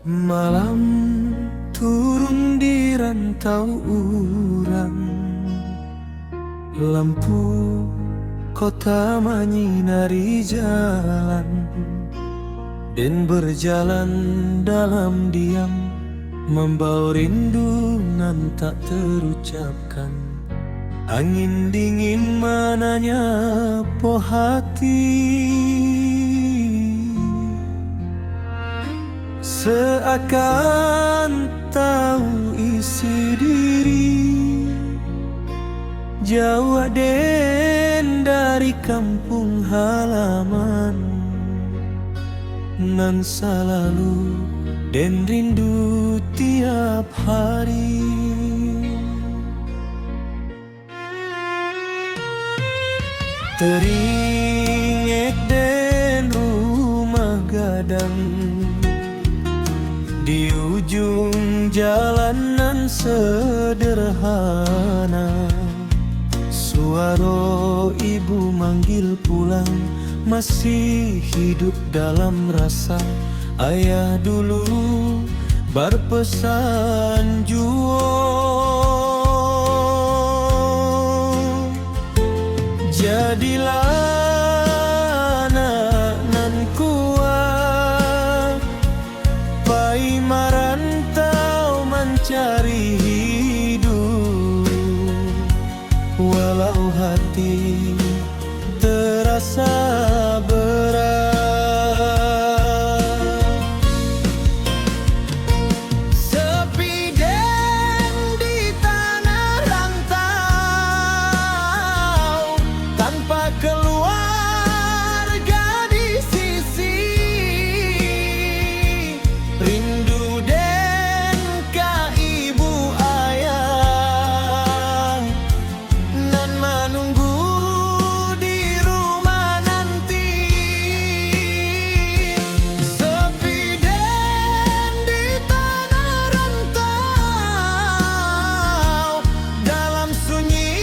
Malam turun di rantau urang, lampu kota menyinari jalan, dan berjalan dalam diam, membawa rindu nan tak terucapkan. Angin dingin menyapu hati, seakan tahu isi diri. Jauh den dari kampung halaman, nan selalu den rindu tiap hari. Teringat den rumah gadang di ujung jalanan sederhana. Suara ibu manggil pulang, masih hidup dalam rasa. Ayah dulu berpesan juo, jadilah anak nan kuat, pai merantau mencari hidup. Walau hati terasa berat, sepi den di tanah rantau, tanpa keluarga di sisi. Rindu den ka ibu ayah, nan menunggu di rumah nanti. Sepi den di tanah rantau, dalam sunyi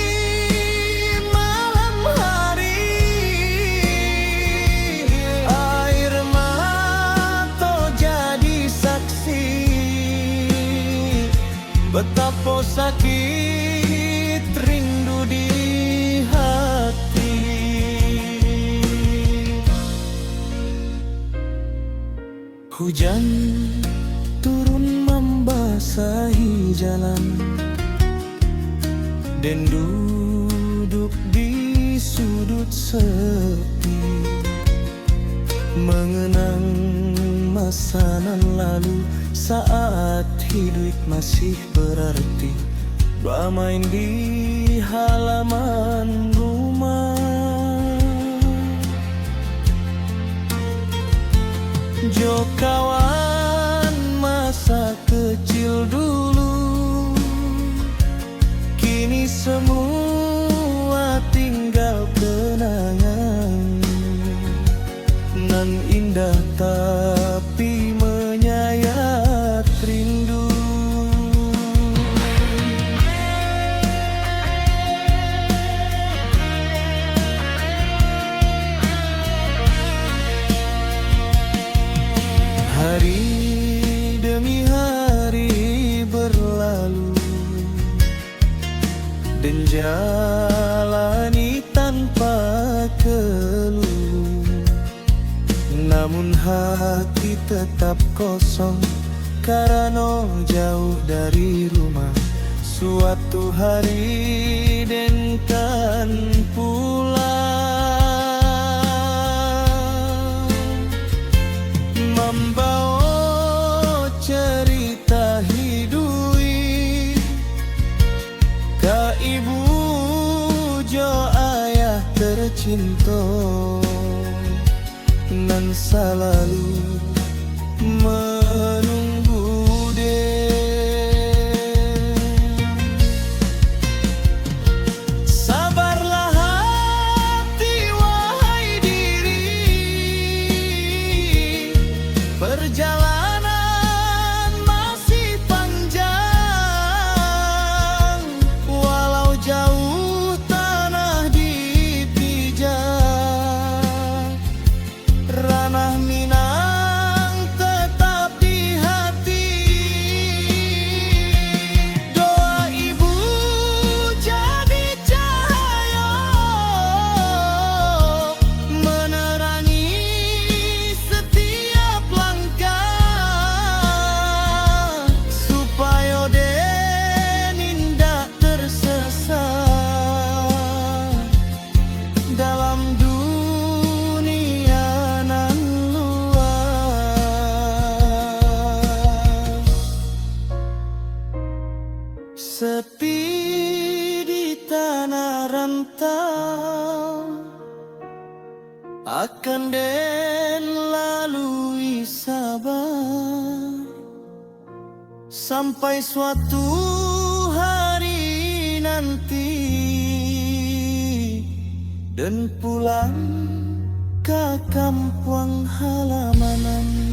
malam hari. Air mata jadi saksi betapa sakit rindu di hati. Hujan turun membasahi jalan, dan duduk di sudut sepi, mengenang masa nan lalu, saat hidup masih berarti. Bermain di halaman rumah, jo kawan masa kecil dulu, kini semua tinggal kenangan nan indah tapi menyayat rindu. Hari demi hari berlalu, dan jalani tanpa keluh. Namun hati tetap kosong karena jauh dari rumah. Suatu hari den kan pulang, membawa cerita hidui ka ibu jo ayah tercinta, nan selalu menunggu den. Sabarlah hati wahai diri, perjalanan masih panjang. Walau jauh tanah dipijak, ranah Minang tetap sepi di tanah rantau, akan den lalui sabar sampai suatu hari nanti, dan pulang ke kampung halaman.